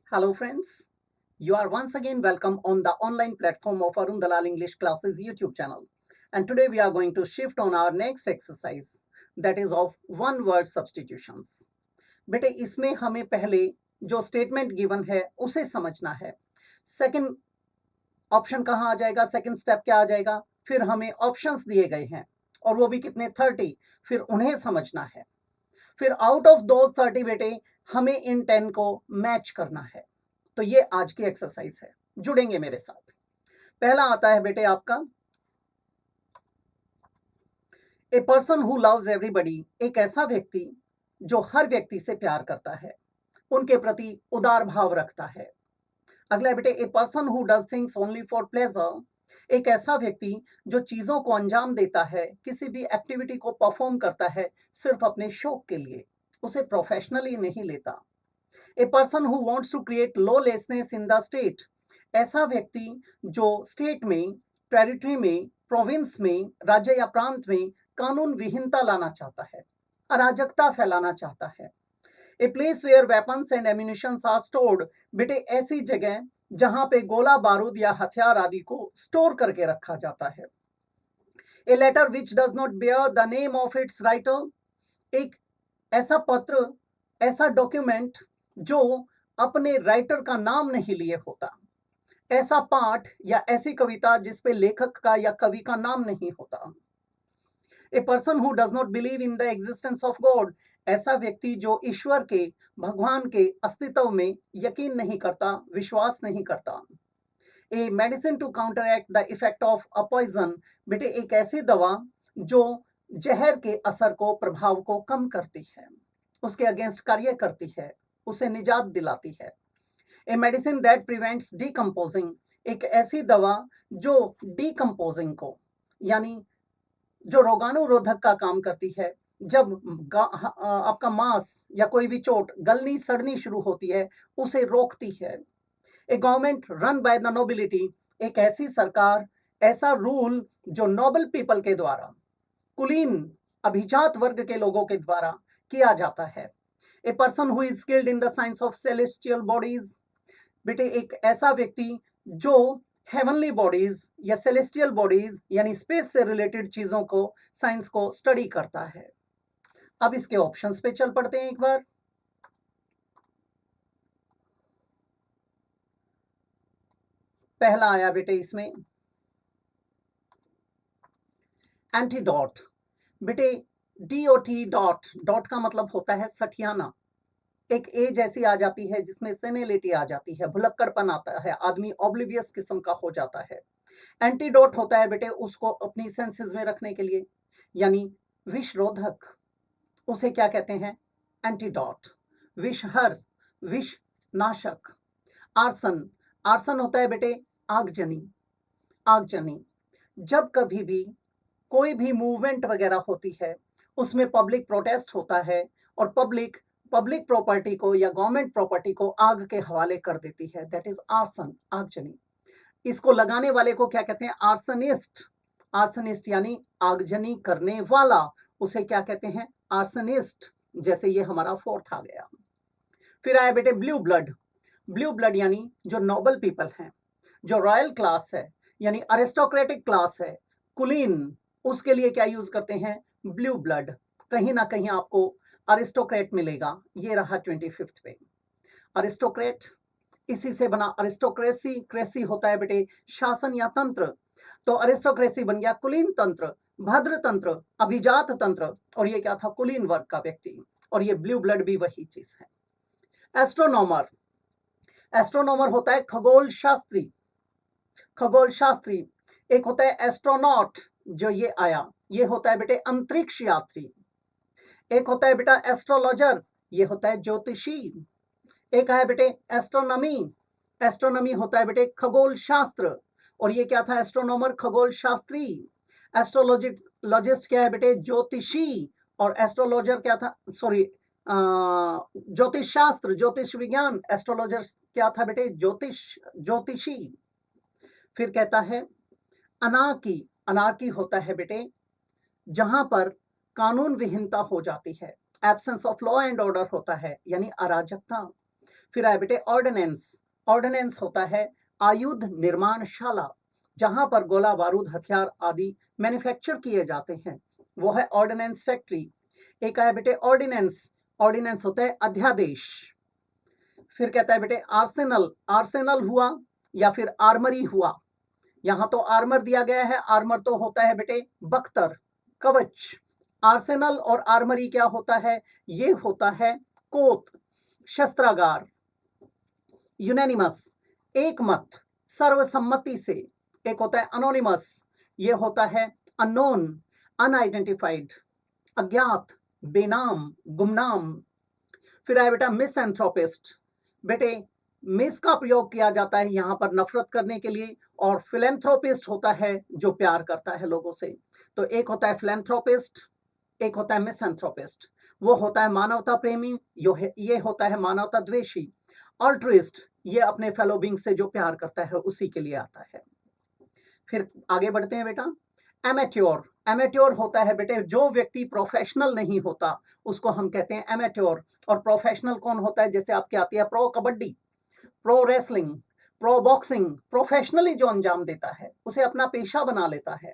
Hello friends, you are once again welcome on the online platform of Arun Dalal English Classes YouTube channel. And today we are going to shift on our next exercise, that is of one word substitutions. बेटे इसमें हमें पहले जो statement given है उसे समझना है. Second option कहाँ आ जाएगा, सेकंड स्टेप क्या आ जाएगा, फिर हमें ऑप्शंस दिए गए हैं और वो भी कितने 30, फिर उन्हें समझना है. फिर आउट ऑफ दोज 30 बेटे हमें इन 10 को मैच करना है. तो ये आज की एक्सरसाइज है, जुड़ेंगे मेरे साथ. पहला आता है बेटे आपका, ए पर्सन हु लव्स एवरीबडी, एक ऐसा व्यक्ति जो हर व्यक्ति से प्यार करता है, उनके प्रति उदार भाव रखता है. अगला बेटे, ए person who does things only for pleasure, एक ऐसा व्यक्ति जो चीजों को अंजाम देता है, किसी भी एक्टिविटी को परफॉर्म करता है सिर्फ अपने शौक के लिए, उसे प्रोफेशनली नहीं लेता. A person who wants to create lawlessness in the state, ऐसा व्यक्ति जो स्टेट में, टेरिटरी में, प्रोविंस में, राज्य या प्रांत में कानून विहीनता लाना चाहता है, अराजकता फैलाना चाहता है. A place where weapons and ammunitions are stored, बेटे ऐसी जगह जहां पे गोला बारूद या हथियार आदि को स्टोर करके रखा जाता है. A letter which does not bear the name of its writer, एक ऐसा पत्र, ऐसा डॉक्यूमेंट जो अपने राइटर का नाम नहीं लिए होता, ऐसा पाठ या ऐसी कविता जिसपे लेखक का या कवि का नाम नहीं होता. ए person who does not believe in the existence of God, ऐसा व्यक्ति जो ईश्वर के, भगवान के अस्तित्व में यकीन नहीं करता, विश्वास नहीं करता. A medicine to counteract the effect of a poison, बेटे एक ऐसी दवा जो जहर के असर को, प्रभाव को कम करती है, उसके अगेंस्ट कार्य करती है, उसे निजात दिलाती है. A medicine that prevents decomposing, एक ऐसी दवा जो डिकम्पोजिंग को, यानी जो रोगाणुरोधक का काम करती है, जब आपका मांस या कोई भी चोट गलनी सड़नी शुरू होती है उसे रोकती है. A government run by the nobility, एक ऐसी सरकार, ऐसा रूल जो नोबल पीपल के द्वारा, कुलीन अभिजात वर्ग के लोगों के द्वारा किया जाता है. ए person who is skilled in the science of celestial bodies, बेटे एक ऐसा व्यक्ति जो हेवनली बॉडीज या सेलेस्टियल बॉडीज यानी स्पेस से रिलेटेड चीजों को, साइंस को स्टडी करता है. अब इसके ऑप्शंस पे चल पड़ते हैं एक बार. पहला आया बेटे इसमें एंटीडॉट, बेटे डीओटी डॉट, डॉट का मतलब होता है सठियाना. एक एज ऐसी आ जाती है जिसमें सेनेलिटी आ जाती है, भुलक्कड़पन आता है, आदमी ऑब्लिवियस किस्म का हो जाता है. एंटीडोट होता है बेटे उसको अपनी सेंसेस में रखने के लिए, यानी विषरोधक, उसे क्या कहते हैं, एंटीडोट. विषहर, विष नाशक. आर्सन, आर्सन होता है बेटे आगजनी, आगजनी. जब कभी भी कोई भी मूवमेंट वगैरह होती है, उसमें पब्लिक प्रोटेस्ट होता है और पब्लिक पब्लिक प्रॉपर्टी को या गवर्नमेंट प्रॉपर्टी को आग के हवाले कर देती है, दैट इज आर्सन, आगजनी. इसको लगाने वाले को क्या कहते हैं, आर्सनिस्ट. आर्सनिस्ट यानी आगजनी करने वाला, उसे क्या कहते हैं, आर्सनिस्ट. जैसे ये हमारा फोर्थ आ गया. फिर आया बेटे ब्लू ब्लड. ब्लू ब्लड यानी जो नोबल पीपल हैं, जो रॉयल क्लास है, यानी अरिस्टोक्रेटिक क्लास है, कुलीन, उसके लिए क्या यूज करते हैं, ब्लू ब्लड. कहीं ना कहीं आपको अरिस्टोक्रेट मिलेगा. ये रहा 25th पे अरिस्टोक्रेट, इसी से बना अरिस्टोक्रेसी. क्रेसी होता है बेटे शासन या तंत्र, तो अरिस्टोक्रेसी बन गया कुलीन तंत्र, भद्र तंत्र, अभिजात तंत्र, और ये क्या था, कुलीन वर्ग का व्यक्ति. और ये ब्लू ब्लड भी वही चीज है. एस्ट्रोनॉमर, एस्ट्रोनॉमर होता है खगोल शास्त्री, खगोल शास्त्री. एक होता है एस्ट्रोनॉट, जो ये आया, ये होता है बेटे अंतरिक्ष यात्री. एक होता है बेटा एस्ट्रोलॉजर, ये होता है ज्योतिषी. एक है बेटे एस्ट्रोनॉमी, एस्ट्रोनॉमी होता है बेटे खगोल शास्त्र, और ये क्या था, एस्ट्रोनॉमर खगोल शास्त्री. एस्ट्रोलॉजिस्ट क्या है बेटे, ज्योतिषी. और एस्ट्रोलॉजर क्या था, सॉरी, ज्योतिष शास्त्र, ज्योतिष विज्ञान. एस्ट्रोलॉजर क्या था बेटे, ज्योतिष, ज्योतिषी. फिर कहता है अनार्की, अनार्की होता है बेटे जहां पर कानून विहीनता हो जाती है, absence of law and order होता है, यानी अराजकता. फिर आए बेटे ऑर्डिनेंस। ऑर्डिनेंस होता है आयुध निर्माणशाला, जहां पर गोला बारूद हथियार आदि मैन्युफैक्चर किए जाते हैं, वो है ऑर्डिनेंस फैक्ट्री। एक आया बेटे ऑर्डिनेंस। ऑर्डिनेंस होता है अध्यादेश। फिर कहता है बेटे आर्सेनल। आर्सेनल हुआ या फिर आर्मरी हुआ। यहां तो आर्मर दिया गया है, आर्मर तो होता है बेटे बख्तर, कवच। आर्सेनल और आर्मरी क्या होता है? ये होता है कोत, शस्त्रागार। यूनानिमस, एक मत, सर्वसम्मति से। एक होता है अनोनिमस, ये होता है अननोन, अनआइडेंटिफाइड, अज्ञात, बेनाम, गुमनाम। फिर आया बेटा मिसएंथ्रोपिस्ट। बेटे मिस का प्रयोग किया जाता है यहां पर नफरत करने के लिए, और फिलेंथ्रोपिस्ट होता है जो प्यार करता है लोगों से। तो एक होता है फिलेंथ्रोपिस्ट, एक होता है मिसएंथ्रोपिस्ट। वो होता है मानवता प्रेमी, ये होता है मानवता द्वेषी। ऑल्ट्रिस्ट, ये अपने फेलो बीइंग से जो प्यार करता है उसी के लिए आता है। फिर आगे बढ़ते हैं बेटा। एमेट्योर। एमेट्योर होता है बेटे जो व्यक्ति प्रोफेशनल नहीं होता उसको हम कहते हैं एमेट्योर। और प्रोफेशनल कौन होता है? जैसे आपकी आती है pro kabaddi, pro wrestling, pro boxing. Professionally जो अंजाम देता है उसे अपना पेशा बना लेता है,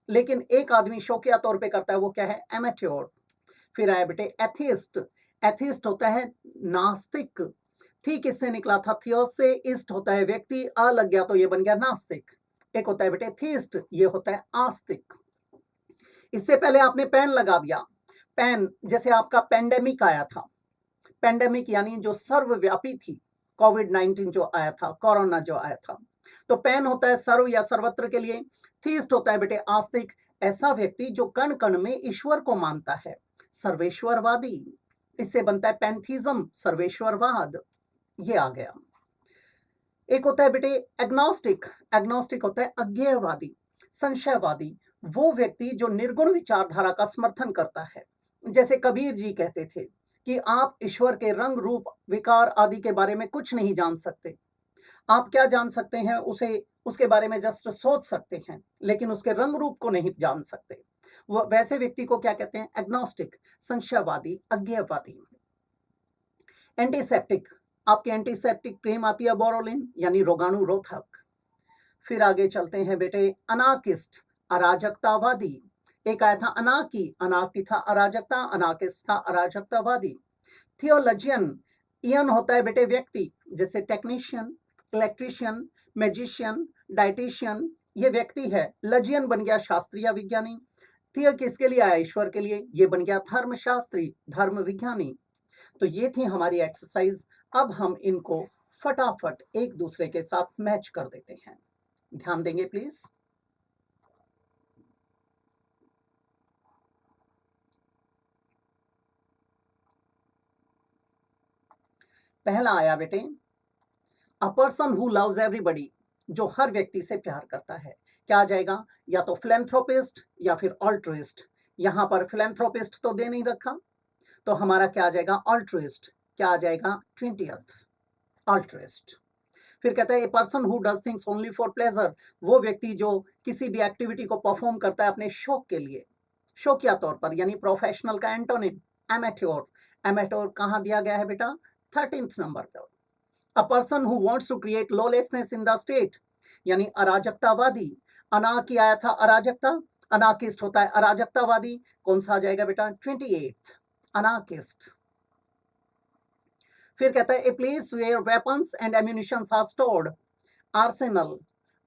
लेकिन एक आदमी शौकिया तौर पे करता है, वो क्या है? एमेट्योर। फिर आया बेटे एथिस्ट। एथिस्ट होता है नास्तिक। ठीक इससे निकला था थियोस से, इस्ट होता है व्यक्ति, अ लग गया तो ये बन गया नास्तिक। एक होता है बेटे थीस्ट, ये होता है आस्तिक। इससे पहले आपने पेन लगा दिया। पेन, जैसे आपका पेंडेमिक आया था, पेंडेमिक यानी जो सर्वव्यापी थी, कोविड-19 जो आया था, कोरोना जो आया था, तो पेन होता है सर्व या सर्वत्र के लिए। थीस्ट होता है बेटे आस्तिक, ऐसा व्यक्ति जो कण कण में ईश्वर को मानता है, सर्वेश्वरवादी। इससे बनता है पैंथीज्म, सर्वेश्वरवाद। ये आ गया। एक होता है बेटे एग्नोस्टिक। एग्नोस्टिक होता है अज्ञेयवादी, संशयवादी। वो व्यक्ति जो निर्गुण विचारधारा का समर्थन करता है। जैसे कबीर जी कहते थे कि आप ईश्वर के रंग रूप विकार आदि के बारे में कुछ नहीं जान सकते। आप क्या जान सकते हैं? उसे उसके बारे में जस्ट सोच सकते हैं, लेकिन उसके रंग रूप को नहीं जान सकते। वो वैसे व्यक्ति को क्या कहते हैं? एग्नोस्टिक, संशयवादी, अज्ञेयवादी। एंटीसेप्टिक, आपके एंटीसेप्टिक क्रीम आती है बोरोलिन, यानी रोगाणु रोधक। फिर आगे चलते हैं बेटे अनार्किस्ट, अराजकतावादी। एक आया था अनार्की, अनार्की था अराजकता, अनार्किस्ट था अराजकतावादी। थियोलॉजियन, इयन होता है बेटे व्यक्ति, जैसे टेक्नीशियन, इलेक्ट्रीशियन, मैजिशियन, डाइटिशियन, ये व्यक्ति है। लजियन बन गया शास्त्रीय विज्ञानी। थियो किसके लिए आया? ईश्वर के लिए, ये बन गया धर्मशास्त्री, धर्म विज्ञानी। तो ये थी हमारी एक्सरसाइज। अब हम इनको फटाफट एक दूसरे के साथ मैच कर देते हैं। ध्यान देंगे प्लीज। पहला आया बेटे अ पर्सन हु लव्स एवरीबॉडी, जो हर व्यक्ति से प्यार करता है। क्या आ जाएगा? या तो फिलेंथ्रोपिस्ट या फिर ऑल्ट्रिस्ट। यहां पर फिलेंथ्रोपिस्ट तो दे नहीं रखा, तो हमारा क्या आ जाएगा? ऑल्ट्रिस्ट। क्या आ जाएगा? 20th ऑल्ट्रिस्ट। फिर कहता है ए person who does things only for pleasure, वो व्यक्ति जो किसी भी एक्टिविटी को परफॉर्म करता है अपने शौक के लिए, शौकिया तौर पर, यानी प्रोफेशनल का एंटोनिम एमेट्योर। एमेट्योर कहां दिया गया है बेटा? 13th नंबर पर। A person who wants to create lawlessness in the state, यानी अराजकतावादी। अना की आया था अराजकता, अनार्किस्ट होता है अराजकतावादी। कौन सा आ जाएगा बेटा? 28th anarchist. फिर कहता है a place where weapons and ammunitions are stored, arsenal,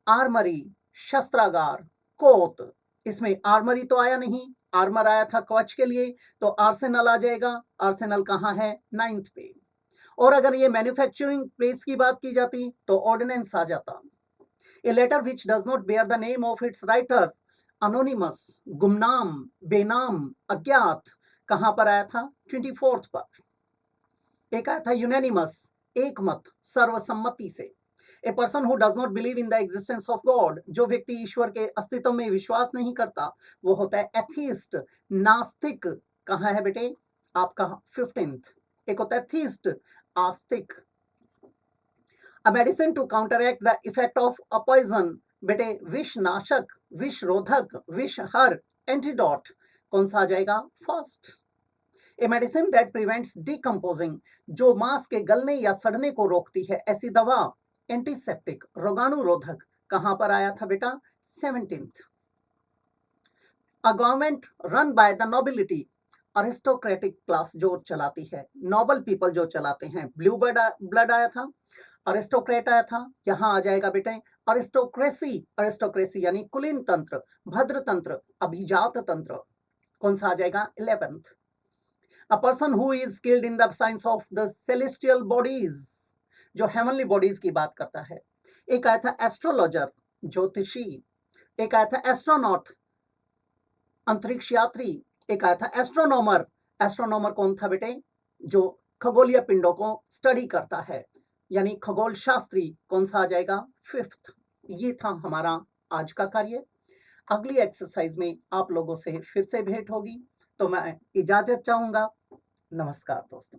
armoury, शस्त्रागार, कोत। इसमें आर्मरी तो आया नहीं, आर्मर आया था कवच के लिए, तो आर्सेनल आ जाएगा। आर्सेनल कहाँ है? 9th पे। और अगर ये मैन्युफैक्चरिंग प्लेस की बात की जाती तो ऑर्डिनेंस आ जाता। A letter which does not bear the name of its writer, anonymous, गुमनाम, बेनाम, अज्ञात। कहां पर आया था? 24th पर। एक आया था यूनानिमस, एक मत, सर्वसम्मति से। ए person who does not believe in the existence of God, जो व्यक्ति ईश्वर के अस्तित्व में विश्वास नहीं करता, वो होता है एथीस्ट, नास्तिक। कहां है बेटे? आपका 15th। एक होता है थीस्ट, आस्तिक। A medicine to counteract the effect of a poison, बेटे विष नाशक, विष रोधक, विष हर, एंटीडोट। कौन सा आ जाएगा? First. A medicine that prevents decomposing, जो मांस के गलने या सड़ने को रोकती है, ऐसी दवा। एंटीसेप्टिक, रोगाणुरोधक, कहां पर आया था बेटा? 17th। A government run by the nobility, aristocratic class जो चलाती है, नोबल पीपल जो चलाते हैं। ब्लू ब्लड आया था, अरिस्टोक्रेट आया था, यहां आ जाएगा बेटे अरिस्टोक्रेसी। अरिस्टोक्रेसी यानी कुलीन तंत्र, भद्र तंत्र, अभिजात तंत्र। कौन सा आ जाएगा? 11th। A person who is skilled in the science of the celestial bodies, जो हेवनली बॉडीज की बात करता है। एक आया था एस्ट्रोलॉजर, ज्योतिषी। एक आया था एस्ट्रोनॉट, अंतरिक्ष यात्री। एक आया था एस्ट्रोनॉमर। एस्ट्रोनॉमर कौन था बेटे? जो खगोलीय पिंडों को स्टडी करता है, यानी खगोल शास्त्री। कौन सा आ जाएगा? 5th। ये था हमारा आज का कार्य। अगली एक्सरसाइज में आप लोगों से फिर से भेंट होगी, तो मैं इजाजत चाहूंगा। नमस्कार दोस्तों।